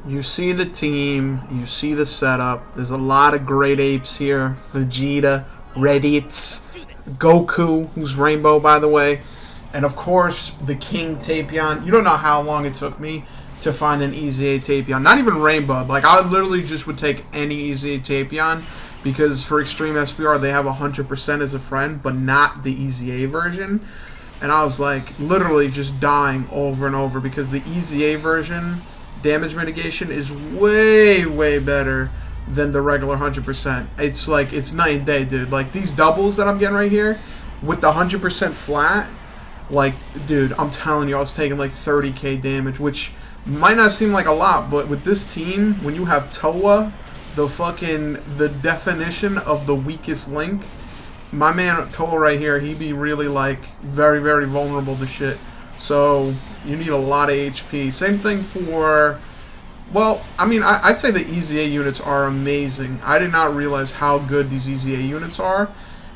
You see the team, you see the setup. There's a lot of great apes here. Vegeta, Raditz, Goku, who's rainbow, by the way. And of course, the King Tapion. You don't know how long it took me to find an Easy A Tapion. Not even rainbow. Like, I literally just would take any Easy A Tapion. Because for Extreme SPR, they have 100% as a friend, but not the Easy A version. And I was like, literally just dying over and over. Because the Easy A version, damage mitigation, is way, way better than the regular 100%. It's like, it's night and day, dude. Like, these doubles that I'm getting right here, with the 100% flat, like, dude, I'm telling you, I was taking like 30k damage, which might not seem like a lot, but with this team, when you have Toa, the definition of the weakest link, my man Toa right here, he be really like very, very vulnerable to shit. So you need a lot of HP. Same thing for, well, I mean, I'd say the Easy A units are amazing. I did not realize how good these Easy A units are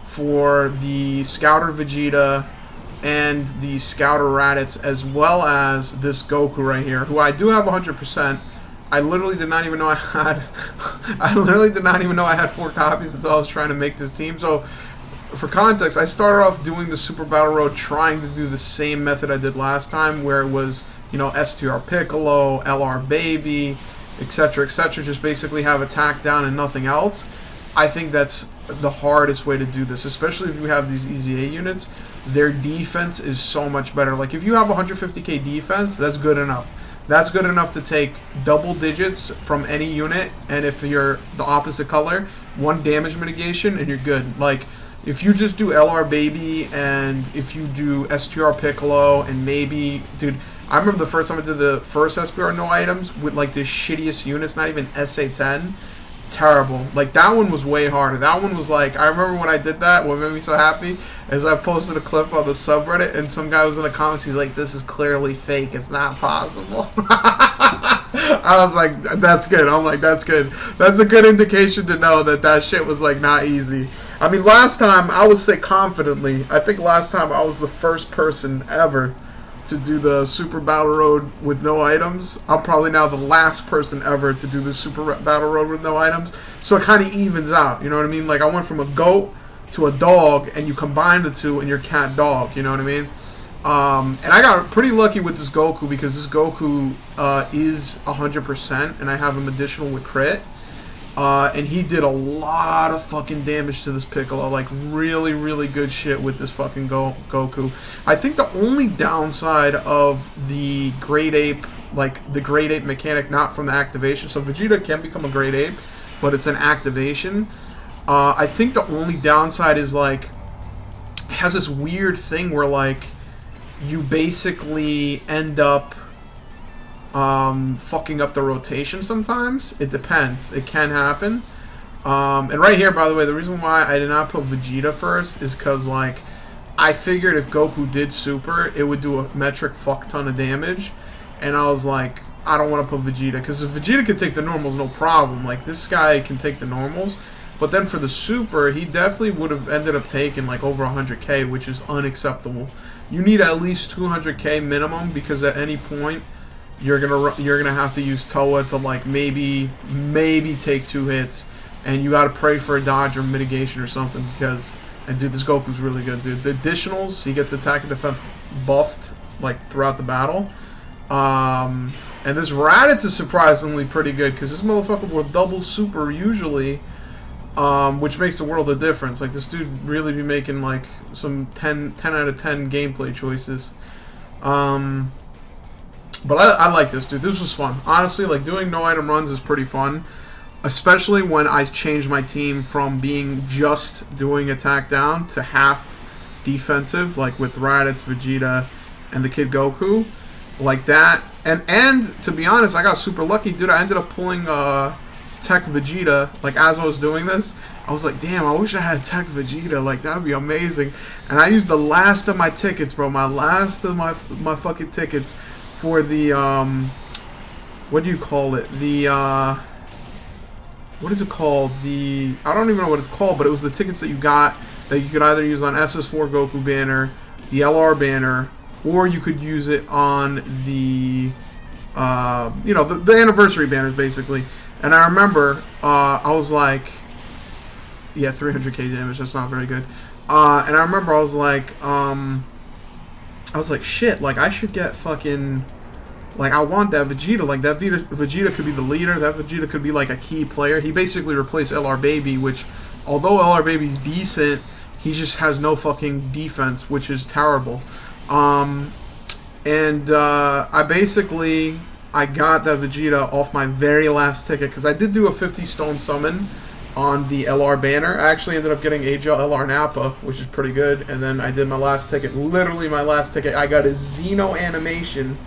for the Scouter Vegeta and the Scouter Raditz, as well as this Goku right here, who I do have 100%. I literally did not even know I had. I literally did not even know I had 4 copies until I was trying to make this team. So, for context, I started off doing the Super Battle Road, trying to do the same method I did last time, where it was, you know, STR Piccolo, LR Baby, etc., etc. Just basically have attack down and nothing else. I think that's the hardest way to do this, especially if you have these Easy A units. Their defense is so much better. Like, if you have 150k defense, that's good enough. That's good enough to take double digits from any unit, and if you're the opposite color, 1 damage mitigation, and you're good. Like, if you just do LR Baby, and if you do STR Piccolo, and maybe, dude, I remember the first time I did the first SPR no items with, like, the shittiest units, not even SA10. Terrible. Like, that one was way harder. That one was like, I remember when I did that, what made me so happy is I posted a clip on the subreddit, and some guy was in the comments, he's like, this is clearly fake, it's not possible. I was like, that's good. I'm like, that's good. That's a good indication to know that that shit was, like, not easy. I mean, last time, I would say confidently, I think last time I was the first person ever to do the Super Battle Road with no items. I'm probably now the last person ever to do the Super Battle Road with no items. So it kind of evens out, you know what I mean? Like, I went from a goat to a dog, and you combine the two, and you're cat dog, you know what I mean? And I got pretty lucky with this Goku, because this Goku is 100%, and I have him additional with crit. And he did a lot of fucking damage to this Piccolo, like really, really good shit with this fucking Goku. I think the only downside of the Great Ape, like the Great Ape mechanic, not from the activation, so Vegeta can become a Great Ape, but it's an activation. I think the only downside is, like, it has this weird thing where, like, you basically end up fucking up the rotation sometimes. It depends. It can happen. And right here, by the way, the reason why I did not put Vegeta first is because, like, I figured if Goku did super, it would do a metric fuck ton of damage. And I was like, I don't want to put Vegeta, because if Vegeta can take the normals, no problem. Like, this guy can take the normals. But then for the super, he definitely would have ended up taking, like, over 100k, which is unacceptable. You need at least 200k minimum, because at any point, you're gonna have to use Toa to, like, maybe take 2 hits, and you gotta pray for a dodge or mitigation or something, because, and dude, this Goku's really good, dude. The additionals, he gets attack and defense buffed, like, throughout the battle. And this Raditz is surprisingly pretty good, because this motherfucker will double super usually, which makes a world of difference. Like, this dude really be making, like, some 10 out of 10 gameplay choices. But I like this, dude. This was fun. Honestly, like, doing no item runs is pretty fun. Especially when I changed my team from being just doing attack down to half defensive, like with Raditz, Vegeta, and the Kid Goku. Like that. And to be honest, I got super lucky, dude. I ended up pulling TEQ Vegeta, like, as I was doing this. I was like, damn, I wish I had TEQ Vegeta. Like, that would be amazing. And I used the last of my tickets, bro. My last of my fucking tickets for the, what do you call it? The, what is it called? The, I don't even know what it's called, but it was the tickets that you got that you could either use on SS4 Goku banner, the LR banner, or you could use it on the you know, the anniversary banners basically. And I remember I was like, yeah, 300k damage. That's not very good. And I remember I was like, shit, like I should get fucking, like I want that Vegeta. Like that Vegeta could be the leader. That Vegeta could be like a key player. He basically replaced LR Baby, which, although LR Baby's decent, he just has no fucking defense, which is terrible. I got that Vegeta off my very last ticket, because I did do a 50 stone summon on the LR banner. I actually ended up getting AGL LR Nappa, which is pretty good, and then I did my last ticket, literally my last ticket, I got a Xeno animation,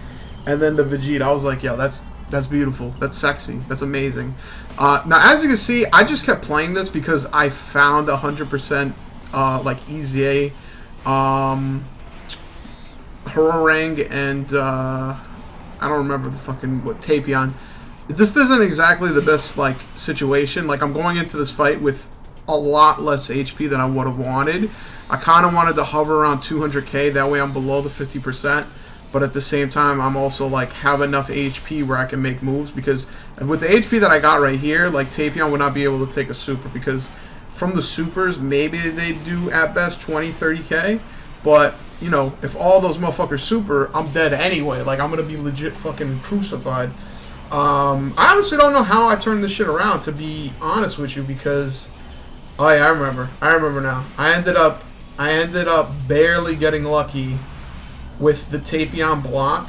and then the Vegeta. I was like, yo, that's beautiful, that's sexy, that's amazing. Now, as you can see, I just kept playing this because I found 100% like EZA, Hororang, and I don't remember the fucking, what, Tapion. This isn't exactly the best, like, situation. Like, I'm going into this fight with a lot less HP than I would have wanted. I kind of wanted to hover around 200k, that way I'm below the 50%, but at the same time, I'm also, like, have enough HP where I can make moves, because with the HP that I got right here, like, Tapion would not be able to take a super, because from the supers, maybe they do, at best, 20, 30k, but, you know, if all those motherfuckers super, I'm dead anyway. Like, I'm gonna be legit fucking crucified. I honestly don't know how I turned this shit around, to be honest with you, because, oh yeah, I remember now. I ended up barely getting lucky with the Tapion block.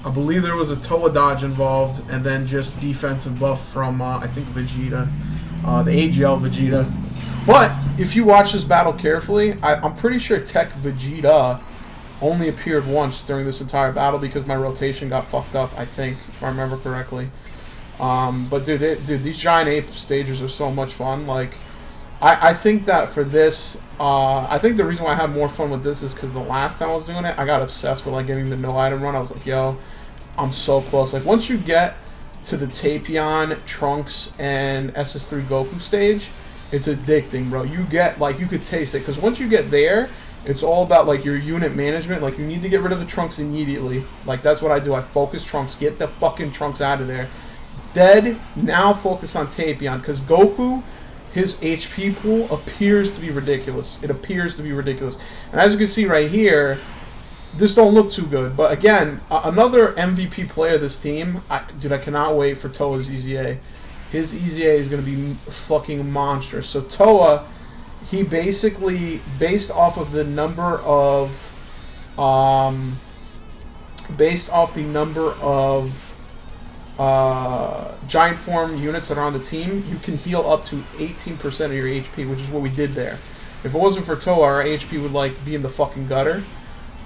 I believe there was a Toa dodge involved, and then just defensive buff from, I think, Vegeta, the AGL Vegeta. But if you watch this battle carefully, I'm pretty sure TEQ Vegeta only appeared once during this entire battle, because my rotation got fucked up, I think, if I remember correctly. But dude, these giant ape stages are so much fun. Like, I think that for this, I think the reason why I had more fun with this is because the last time I was doing it, I got obsessed with like getting the no item run. I was like, yo, I'm so close. Like, once you get to the Tapion, Trunks, and SS3 Goku stage, it's addicting, bro. You get, like, you could taste it, because once you get there, it's all about, like, your unit management. Like, you need to get rid of the Trunks immediately. Like, that's what I do. I focus Trunks. Get the fucking Trunks out of there. Dead. Now focus on Tapion, because Goku, his HP pool appears to be ridiculous. It appears to be ridiculous. And as you can see right here, this don't look too good. But again, another MVP player of this team. Dude, I cannot wait for Toa's EZA. His EZA is going to be fucking monstrous. So Toa, he basically, based off of the number of, giant form units that are on the team, you can heal up to 18% of your HP, which is what we did there. If it wasn't for Toa, our HP would, like, be in the fucking gutter.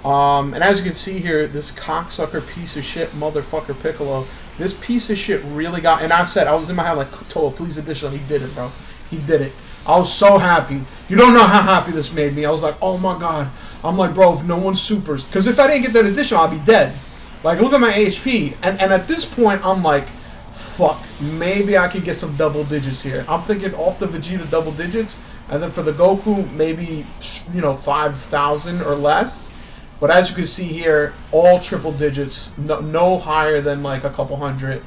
And as you can see here, this cocksucker piece of shit motherfucker Piccolo, this piece of shit really got, and I said, I was in my head like, Toa, please additional. He did it, bro. He did it. I was so happy. You don't know how happy this made me. I was like, oh my god. I'm like, bro, if no one supers, because if I didn't get that additional, I'll be dead. Like, look at my HP. And at this point, I'm like, fuck, maybe I could get some double digits here. I'm thinking off the Vegeta double digits, and then for the Goku, maybe, you know, 5,000 or less. But as you can see here, all triple digits, no higher than like a couple hundred.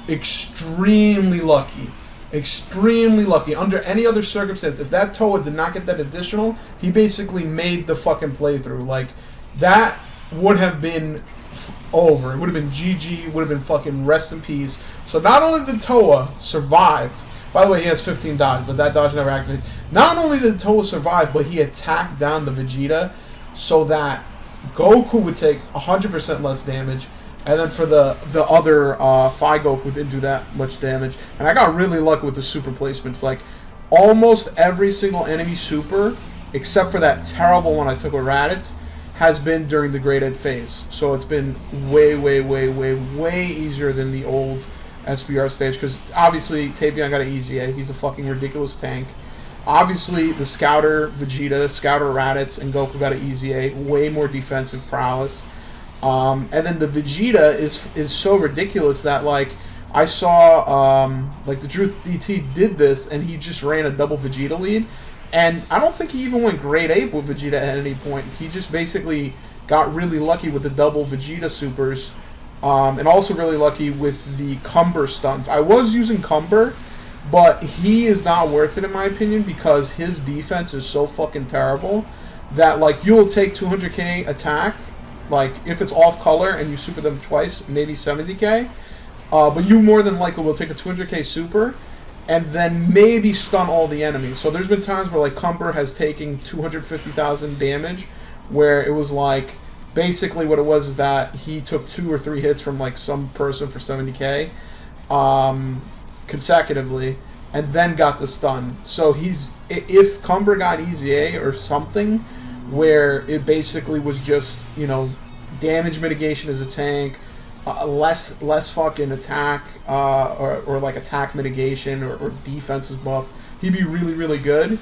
Extremely lucky. Extremely lucky. Under any other circumstance, if that Toa did not get that additional, he basically made the fucking playthrough. Like, that would have been over. It would have been GG, would have been fucking rest in peace. So not only did Toa survive, by the way, he has 15 dodge, but that dodge never activates. Not only did Toa survive, but he attacked down the Vegeta so that Goku would take 100% less damage, and then for the other Phi Goku didn't do that much damage. And I got really lucky with the super placements. Like, almost every single enemy super, except for that terrible one I took with Raditz, has been during the Great Ed phase. So it's been way, way, way, way, way easier than the old SBR stage, because obviously Tapion got an EZA. He's a fucking ridiculous tank. Obviously, the Scouter Vegeta, Scouter Raditz, and Goku got an EZA, way more defensive prowess. And then the Vegeta is so ridiculous that, like, I saw, like, the Truth DT did this, and he just ran a double Vegeta lead. And I don't think he even went grade 8 with Vegeta at any point. He just basically got really lucky with the double Vegeta supers, And also really lucky with the Cumber stunts. I was using Cumber, but he is not worth it in my opinion because his defense is so fucking terrible that like you'll take 200k attack, like if it's off color and you super them twice, maybe 70k, but you more than likely will take a 200k super and then maybe stun all the enemies. So there's been times where like Cumber has taken 250,000 damage, where it was like basically what it was is that he took 2 or 3 hits from like some person for 70k consecutively, and then got the stun. So he's, if Cumber got easy A or something, where it basically was just, you know, damage mitigation as a tank, less fucking attack, or like attack mitigation or defenses buff, he'd be really good.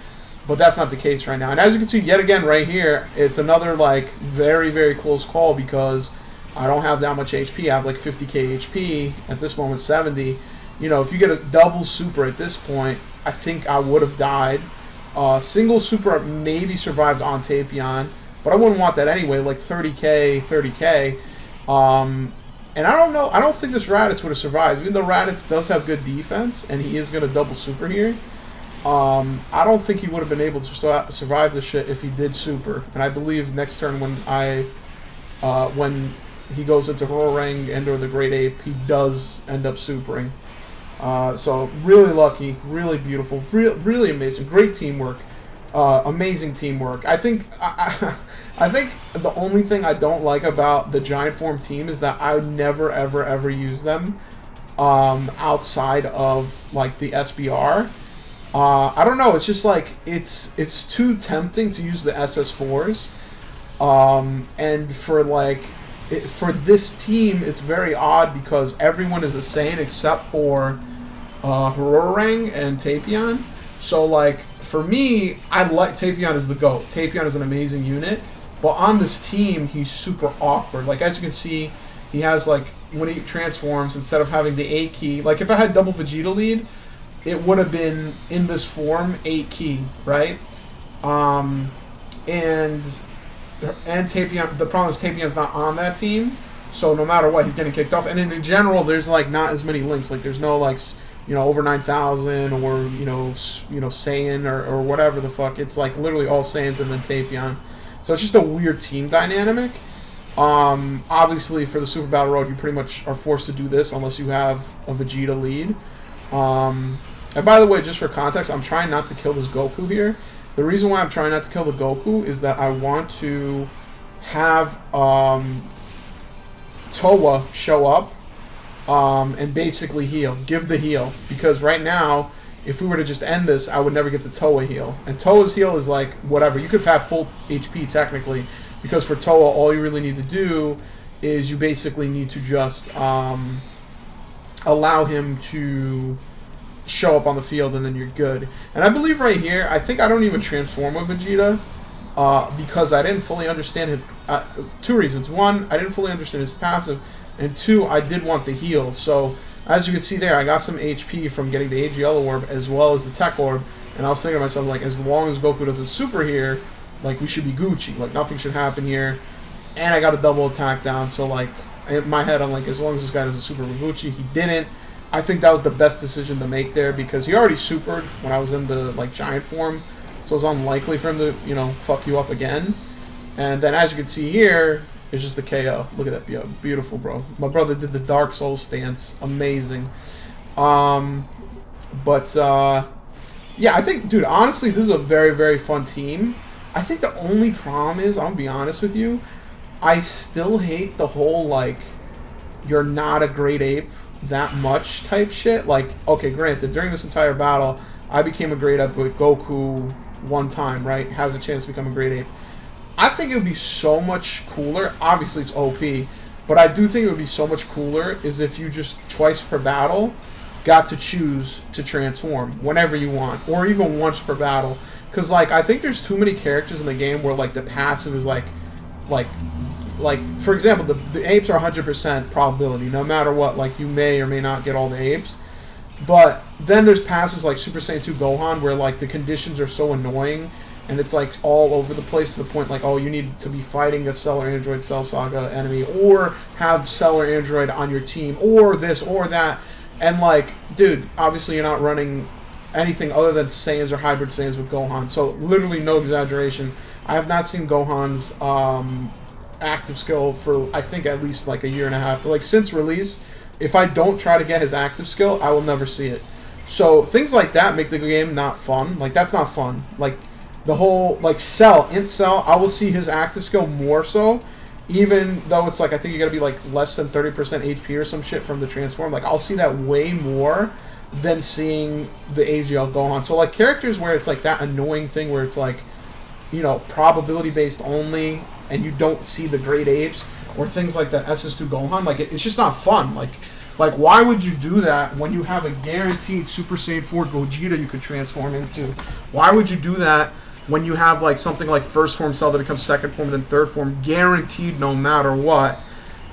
But that's not the case right now. And as you can see, yet again right here, it's another like very close call because I don't have that much HP. I have like 50k HP at this moment, 70. You know, if you get a double super at this point, I think I would have died. Single super maybe survived on Tapion, but I wouldn't want that anyway. Like 30k. And I don't know. I don't think this Raditz would have survived. Even though Raditz does have good defense and he is going to double super here, I don't think he would have been able to survive this shit if he did super. And I believe next turn when he goes into Hororang and or the Great Ape, he does end up supering. So really lucky, really beautiful, really amazing, great teamwork, amazing teamwork. I think I think the only thing I don't like about the Giant Form team is that I would never ever use them outside of like the SBR. I don't know. It's just like it's too tempting to use the SS4s, and for like for this team, it's very odd because everyone is the same except for Hororang and Tapion. So like for me, I like Tapion as the GOAT. Tapion is an amazing unit, but on this team, he's super awkward. Like as you can see, he has like when he transforms, instead of having the 8 key, like if I had double Vegeta lead, it would have been in this form 8 key, right? And Tapion, the problem is Tapion's not on that team, so no matter what, he's getting kicked off. And in general, there's like not as many links. Like there's no like, you know, over 9,000 or you know Saiyan or whatever the fuck. It's like literally all Saiyans and then Tapion. So it's just a weird team dynamic. Obviously for the Super Battle Road, you pretty much are forced to do this unless you have a Vegeta lead. And by the way, just for context, I'm trying not to kill this Goku here. The reason why I'm trying not to kill the Goku is that I want to have Towa show up and basically heal, give the heal. Because right now, if we were to just end this, I would never get the Towa heal. And Towa's heal is like, whatever. You could have full HP technically, because for Towa, all you really need to do is you basically need to just allow him to show up on the field and then you're good. And I believe right here, I think I don't even transform with Vegeta because I didn't fully understand his... 2 reasons. 1, I didn't fully understand his passive, and 2, I did want the heal. So, as you can see there, I got some HP from getting the AGL Orb as well as the TEQ Orb, and I was thinking to myself, like, as long as Goku doesn't super here, like, we should be Gucci. Like, nothing should happen here. And I got a double attack down, so, like, in my head, I'm like, as long as this guy doesn't super with Gucci, he didn't. I think that was the best decision to make there because he already supered when I was in the like giant form, so it's unlikely for him to, you know, fuck you up again. And then as you can see here, it's just the KO. Look at that, beautiful, bro. My brother did the Dark Soul stance, amazing. Yeah, I think, dude, honestly, this is a very fun team. I think the only problem is, I'll be honest with you, I still hate the whole like you're not a great ape that much type shit. Like, okay, granted, during this entire battle, I became a great ape with Goku one time, right? Has a chance to become a great ape. I think it would be so much cooler. Obviously, it's OP, but I do think it would be so much cooler is if you just twice per battle got to choose to transform whenever you want, or even once per battle. Because, like, I think there's too many characters in the game where, like, the passive is, like for example, the apes are 100% probability, no matter what. Like, you may or may not get all the apes. But then there's passives like Super Saiyan 2 Gohan where, like, the conditions are so annoying and it's like all over the place to the point like, oh, you need to be fighting a Cell or Android Cell Saga enemy, or have Cell or Android on your team, or this or that. And like, dude, obviously you're not running anything other than Saiyans or hybrid Saiyans with Gohan. So literally no exaggeration, I have not seen Gohan's active skill for I think at least like a year and a half. Like since release, if I don't try to get his active skill, I will never see it. So things like that make the game not fun. Like that's not fun. Like the whole like Cell, Int Cell, I will see his active skill more so, even though it's like I think you gotta be like less than 30% HP or some shit from the transform. Like I'll see that way more than seeing the AGL Gohan. So like characters where it's like that annoying thing where it's like, you know, probability based only, and you don't see the great apes or things like that SS2 Gohan, like it's just not fun. Like why would you do that when you have a guaranteed Super Saiyan 4 Gogeta you could transform into? Why would you do that when you have like something like first form Cell that becomes second form and then third form guaranteed no matter what?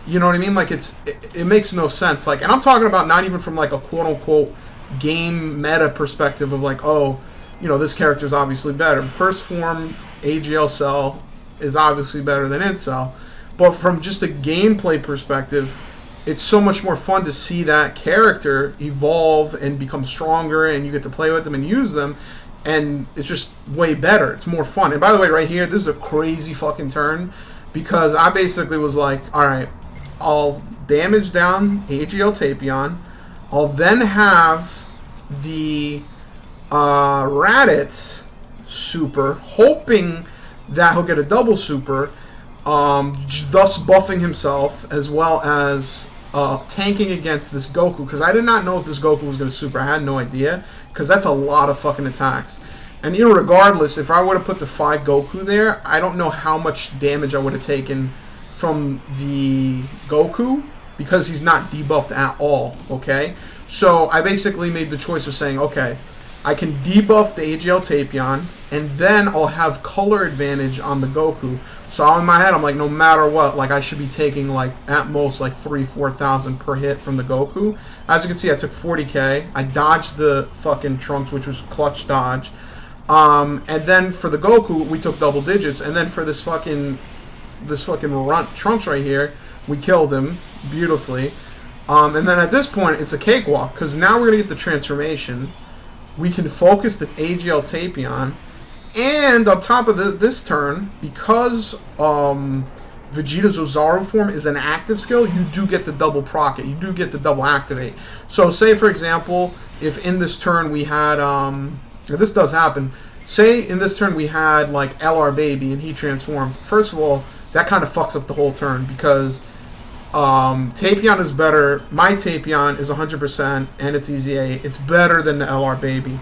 You know what I mean? Like it makes no sense. Like, and I'm talking about not even from like a quote unquote game meta perspective of like, oh, you know, this character is obviously better. First form AGL Cell is obviously better than Int Cell. But from just a gameplay perspective, it's so much more fun to see that character evolve and become stronger, and you get to play with them and use them, and it's just way better. It's more fun. And by the way, right here, this is a crazy fucking turn, because I basically was like, alright, I'll damage down AGL Tapion, I'll then have the Raditz super, hoping that he'll get a double super, thus buffing himself, as well as tanking against this Goku, because I did not know if this Goku was going to super. I had no idea, because that's a lot of fucking attacks. And you know, regardless, if I were to put the 5 Goku there, I don't know how much damage I would have taken from the Goku, because he's not debuffed at all, okay? So I basically made the choice of saying, okay, I can debuff the AGL Tapion, and then I'll have color advantage on the Goku. So in my head, I'm like, no matter what, like I should be taking like at most like 3,000-4,000 per hit from the Goku. As you can see, I took 40k. I dodged the fucking Trunks, which was clutch dodge. And then for the Goku, we took double digits. And then for this fucking Trunks right here, we killed him beautifully. And then at this point, it's a cakewalk, because now we're gonna get the transformation. We can focus the AGL Tapion. And on top of this turn, because Vegeta's Ozaru form is an active skill, you do get the double proc. You do get the double activate. So say, for example, if in this turn we had, this does happen, say in this turn we had like LR Baby and he transformed. First of all, that kind of fucks up the whole turn, because Tapion is better. My Tapion is 100% and it's easy A. It's better than the LR Baby.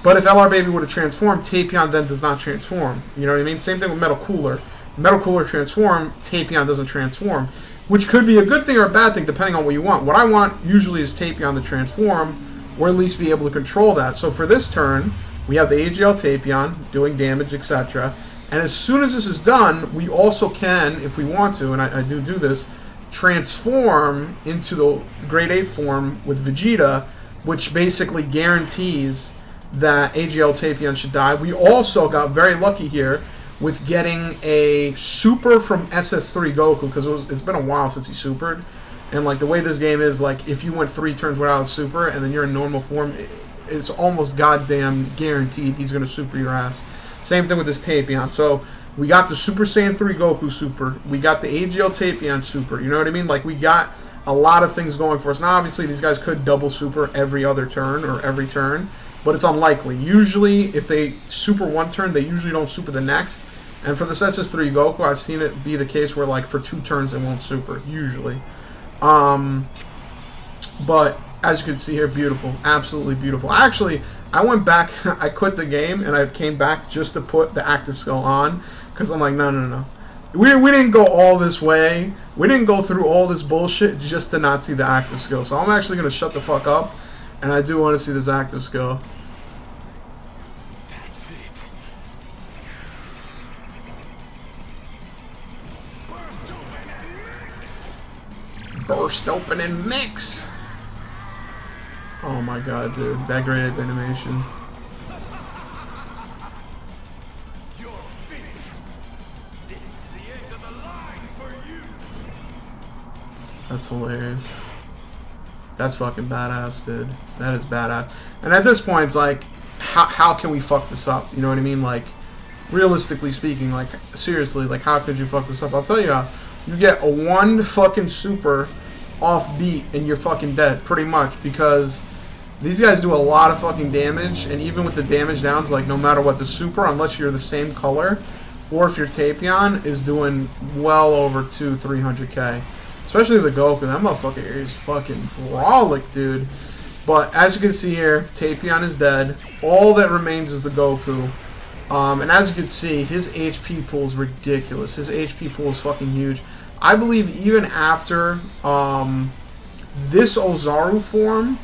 But if LR Baby would have transformed, Tapion then does not transform. You know what I mean? Same thing with Metal Cooler. Metal Cooler transform, Tapion doesn't transform. Which could be a good thing or a bad thing, depending on what you want. What I want usually is Tapion to transform, or at least be able to control that. So for this turn, we have the AGL Tapion doing damage, etc. And as soon as this is done, we also can, if we want to, and I do this, transform into the Grade 8 form with Vegeta, which basically guarantees that AGL Tapion should die. We also got very lucky here with getting a super from SS3 Goku, because it's been a while since he supered, and like the way this game is, like if you went 3 turns without a super and then you're in normal form, it's almost goddamn guaranteed he's gonna super your ass. Same thing with this Tapion. So we got the Super Saiyan 3 Goku super, we got the AGL Tapion super, you know what I mean? Like we got a lot of things going for us. Now obviously these guys could double super every other turn or every turn, but it's unlikely. Usually, if they super one turn, they usually don't super the next. And for this SS3 Goku, I've seen it be the case where, like, for 2 turns, it won't super, usually. But, as you can see here, beautiful. Absolutely beautiful. Actually, I went back, I quit the game, and I came back just to put the active skill on, because I'm like, no. We didn't go all this way. We didn't go through all this bullshit just to not see the active skill. So I'm actually going to shut the fuck up. And I do want to see this active skill. That's it. Burst open and mix. Oh my god, dude. That great animation. That's hilarious. That's fucking badass, dude. That is badass. And at this point, it's like, how can we fuck this up? You know what I mean? Like, realistically speaking, like, seriously, like, how could you fuck this up? I'll tell you how. You get a 1 fucking super off beat and you're fucking dead, pretty much, because these guys do a lot of fucking damage, and even with the damage downs, like, no matter what, the super, unless you're the same color, or if your Tapion, is doing well over 200-300k. Especially the Goku. That motherfucker is fucking brolic, dude. But as you can see here, Tapion is dead. All that remains is the Goku. And as you can see, his HP pool is ridiculous. His HP pool is fucking huge. I believe even after this Ozaru form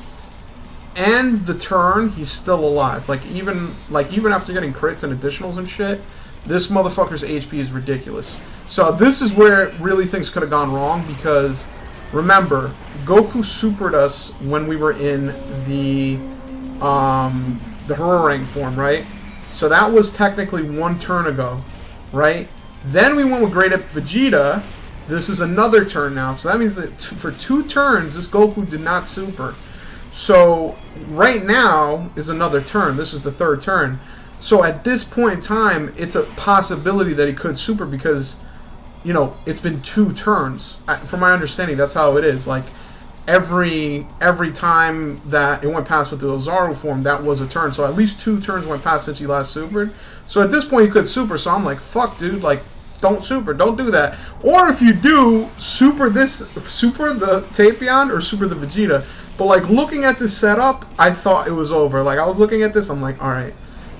and the turn, he's still alive. Like even after getting crits and additionals and shit, this motherfucker's HP is ridiculous. So this is where really things could have gone wrong, because remember, Goku supered us when we were in the Hurarang form, right? So that was technically 1 turn ago, right? Then we went with Great Ape Vegeta. This is another turn now. So that means that for 2 turns, this Goku did not super. So right now is another turn. This is the 3rd turn. So at this point in time, it's a possibility that he could super, because, you know, it's been 2 turns. From my understanding, that's how it is. Like, every time that it went past with the Ozaru form, that was a turn. So at least 2 turns went past since he last supered. So at this point, he could super. So I'm like, fuck, dude, like, don't super. Don't do that. Or if you do, super the Tapion or super the Vegeta. But, like, looking at this setup, I thought it was over. Like, I was looking at this, I'm like, alright.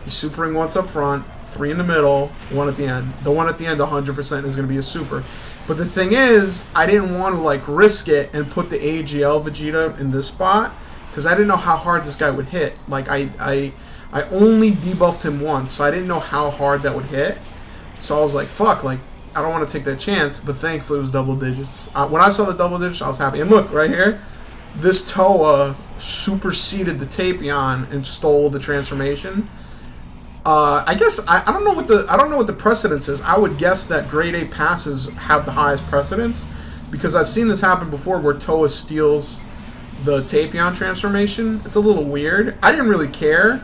He's supering once up front, 3 in the middle, 1 at the end. The one at the end, 100% is going to be a super. But the thing is, I didn't want to, like, risk it and put the AGL Vegeta in this spot, because I didn't know how hard this guy would hit. Like, I only debuffed him once, so I didn't know how hard that would hit. So I was like, fuck, like, I don't want to take that chance. But thankfully, it was double digits. When I saw the double digits, I was happy. And look, right here, this Toa superseded the Tapion and stole the transformation. I guess I don't know what the precedence is. I would guess that grade A passes have the highest precedence, because I've seen this happen before where Toa steals the Tapion transformation. It's a little weird. I didn't really care,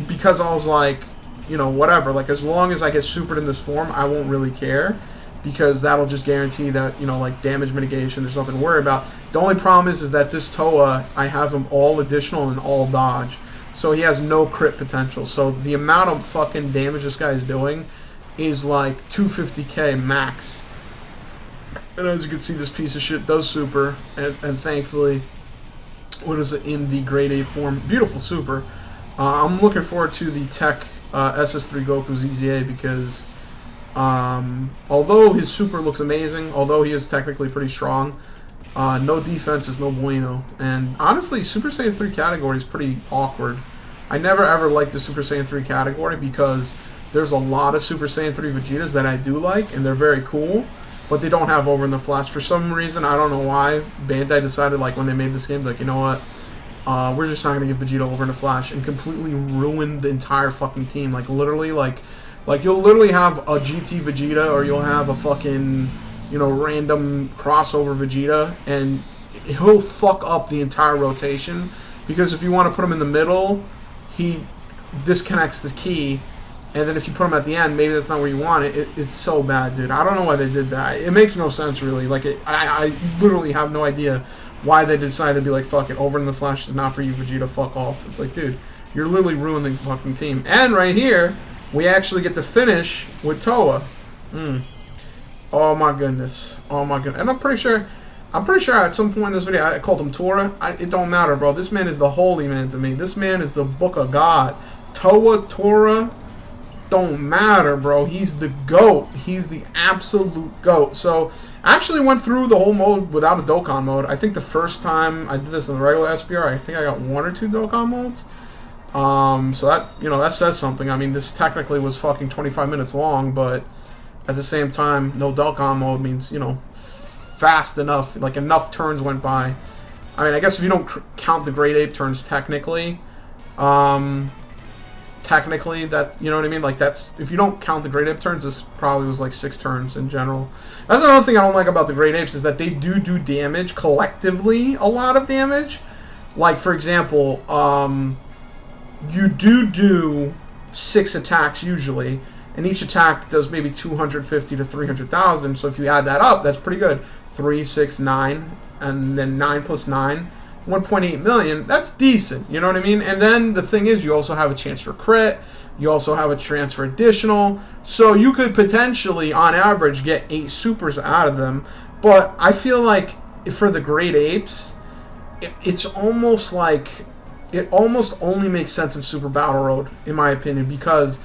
because I was like, you know, whatever. Like, as long as I get supered in this form, I won't really care, because that'll just guarantee that, you know, like, damage mitigation, there's nothing to worry about. The only problem is that this Toa, I have him all additional and all dodge. So he has no crit potential. So the amount of fucking damage this guy is doing is like 250k max. And as you can see, this piece of shit does super. And thankfully, what is it, in the grade A form? Beautiful super. I'm looking forward to the TEQ SS3 Goku ZZA, because although his super looks amazing, although he is technically pretty strong, no defense is no bueno. And honestly, Super Saiyan 3 category is pretty awkward. I never ever liked the Super Saiyan 3 category, because there's a lot of Super Saiyan 3 Vegetas that I do like, and they're very cool, but they don't have Over in the Flash. For some reason, I don't know why, Bandai decided, like, when they made this game, like, you know what, we're just not going to give Vegeta Over in the Flash, and completely ruined the entire fucking team. Like, literally, like you'll literally have a GT Vegeta, or you'll have a fucking, you know, random crossover Vegeta, and he'll fuck up the entire rotation, because if you want to put him in the middle, he disconnects the key, and then if you put him at the end, maybe that's not where you want it. It's so bad, dude. I don't know why they did that. It makes no sense, really. Like, I literally have no idea why they decided to be like, fuck it, Over in the Flash is not for you, Vegeta, fuck off. It's like, dude, you're literally ruining the fucking team. And right here, we actually get to finish with Toa. Oh my goodness. Oh my goodness. And I'm pretty sure at some point in this video I called him Tora. It don't matter, bro. This man is the holy man to me. This man is the book of God. Toa, Tora, don't matter, bro. He's the GOAT. He's the absolute GOAT. So I actually went through the whole mode without a Dokkan mode. I think the first time I did this in the regular SPR, I think I got 1 or 2 Dokkan modes. So that, you know, that says something. I mean, this technically was fucking 25 minutes long, but at the same time, no Dokkan mode means, you know, fast enough, like enough turns went by. I mean, I guess if you don't count the Great Ape turns technically technically, that, you know what I mean? Like, that's, if you don't count the Great Ape turns, this probably was like 6 turns in general. That's another thing I don't like about the Great Apes, is that they do damage collectively, a lot of damage. Like, for example, you do 6 attacks usually, and each attack does maybe 250 to 300,000. So if you add that up, that's pretty good. 3, 6, 9, and then 9 plus 9, 1.8 million. That's decent, you know what I mean? And then the thing is, you also have a chance for crit. You also have a chance for additional. So you could potentially, on average, get 8 supers out of them. But I feel like for the Great Apes, it's almost like, it almost only makes sense in Super Battle Road, in my opinion, because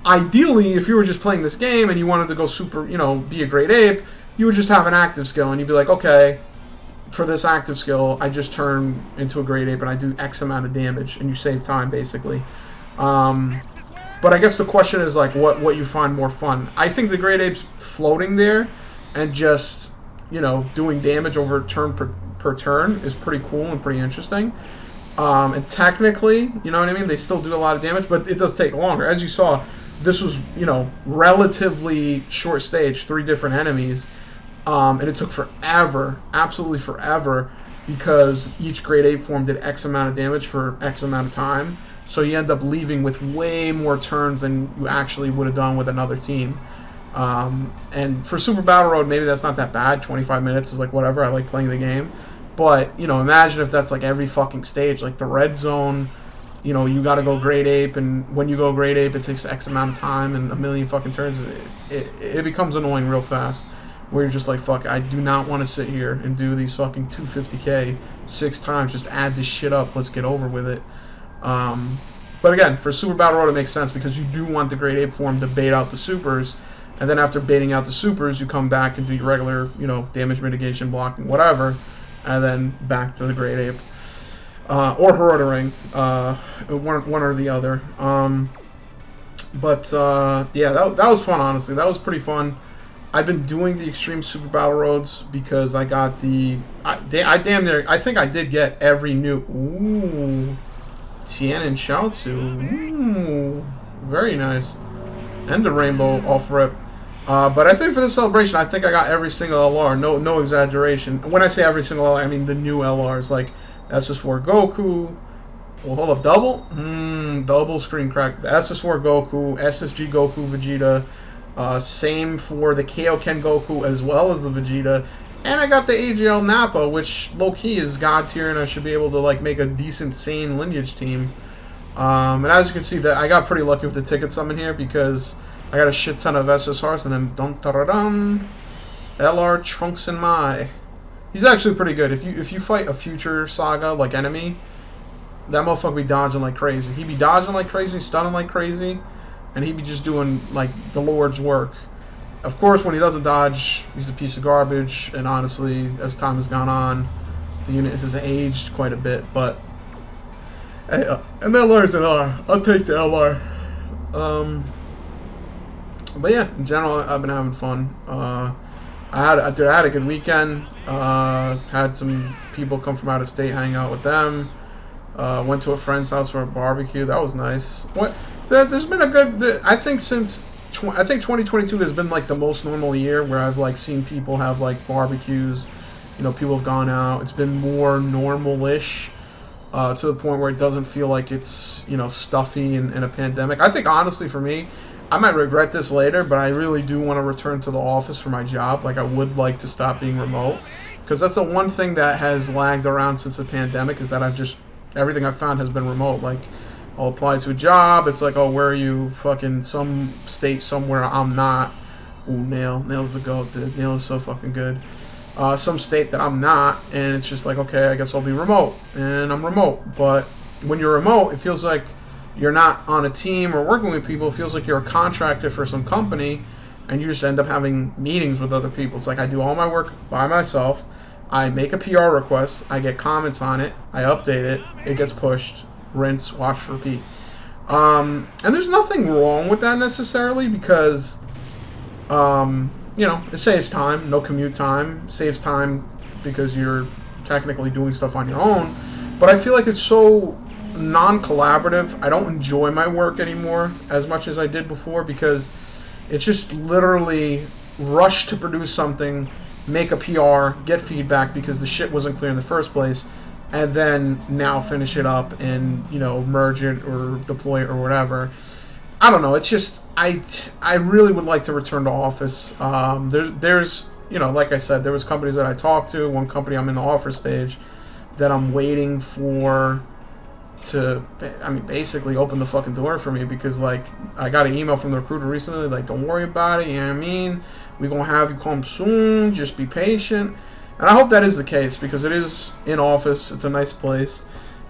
ideally, if you were just playing this game and you wanted to go super, you know, be a Great Ape, you would just have an active skill, and you'd be like, okay, for this active skill, I just turn into a Great Ape and I do X amount of damage, and you save time, basically. But I guess the question is, like, what you find more fun. I think the Great Ape's floating there and just, you know, doing damage over turn per turn is pretty cool and pretty interesting. And technically, you know what I mean, they still do a lot of damage, but it does take longer. As you saw, this was, you know, relatively short stage, 3 different enemies, and it took forever, absolutely forever, because each Great Ape form did X amount of damage for X amount of time. So you end up leaving with way more turns than you actually would have done with another team. And for Super Battle Road, maybe that's not that bad. 25 minutes is like whatever. I like playing the game. But, you know, imagine if that's like every fucking stage. Like the red zone, you know, you got to go Great Ape, and when you go Great Ape, it takes X amount of time and a million fucking turns. It becomes annoying real fast, where you're just like, fuck, I do not want to sit here and do these fucking 250k 6 times. Just add this shit up. Let's get over with it. But again, for Super Battle Road, it makes sense because you do want the Great Ape form to bait out the supers, and then after baiting out the supers, you come back and do your regular, you know, damage mitigation, blocking, whatever, and then back to the Great Ape. Or Herodering, one or the other. Yeah, that was fun, honestly. That was pretty fun. I've been doing the Extreme Super Battle Roads because I got the... I think I did get every new... Ooh... Tien and Chaozu. Ooh... Very nice. And the Rainbow off rip. But I think for the celebration, I think I got every single LR. No exaggeration. When I say every single LR, I mean the new LRs, like SS4 Goku. Well, hold up, double? Double screen crack. The SS4 Goku, SSG Goku Vegeta. Same for the Kaioken Goku as well as the Vegeta. And I got the AGL Nappa, which low-key is god tier, and I should be able to like make a decent, sane lineage team. And as you can see, that I got pretty lucky with the ticket summon here because I got a shit ton of SSRs, and then dun LR Trunks and Mai. He's actually pretty good. If you fight a future Saga like enemy, that motherfucker be dodging like crazy. He be dodging like crazy, stunning like crazy, and he be just doing like the Lord's work. Of course, when he doesn't dodge, he's a piece of garbage. And honestly, as time has gone on, the unit has aged quite a bit. But hey, and LR's an LR. I'll take the LR. But yeah, in general, I've been having fun. I had a good weekend. Had some people come from out of state, hang out with them. Went to a friend's house for a barbecue. That was nice. There's been a good. I think 2022 has been like the most normal year where I've like seen people have like barbecues. You know, people have gone out. It's been more normal-ish to the point where it doesn't feel like it's, you know, stuffy in a pandemic. I think honestly for me, I might regret this later, but I really do want to return to the office for my job. Like, I would like to stop being remote, because that's the one thing that has lagged around since the pandemic, is that everything I've found has been remote. Like, I'll apply to a job, it's like, oh, where are you? Fucking some state somewhere I'm not. Ooh, Nail's the GOAT, dude. Nail is so fucking good. Some state that I'm not, and it's just like, okay, I guess I'll be remote, and I'm remote. But when you're remote, it feels like you're not on a team or working with people. It feels like you're a contractor for some company, and you just end up having meetings with other people. It's like, I do all my work by myself. I make a PR request. I get comments on it. I update it. It gets pushed. Rinse, wash, repeat. And there's nothing wrong with that necessarily, because, you know, it saves time. No commute time. Saves time because you're technically doing stuff on your own. But I feel like it's so non-collaborative. I don't enjoy my work anymore as much as I did before because it's just literally rush to produce something, make a PR, get feedback because the shit wasn't clear in the first place, and then now finish it up and, you know, merge it or deploy it or whatever. I don't know. It's just I really would like to return to office. There's you know, like I said, there was companies that I talked to. One company I'm in the offer stage that I'm waiting for to, I mean, basically open the fucking door for me because, like, I got an email from the recruiter recently, like, don't worry about it, you know what I mean? We're going to have you come soon, just be patient. And I hope that is the case because it is in office. It's a nice place.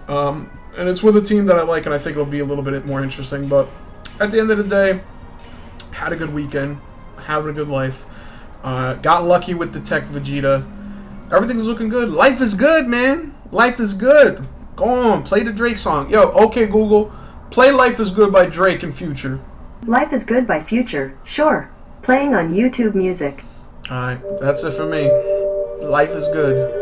And it's with a team that I like, and I think it'll be a little bit more interesting. But at the end of the day, had a good weekend, having a good life. Got lucky with the TEQ Vegeta. Everything's looking good. Life is good, man. Life is good. Go on, play the Drake song. Yo, okay, Google, play Life is Good by Drake in Future. Life is Good by Future. Sure. Playing on YouTube Music. Alright, that's it for me. Life is good.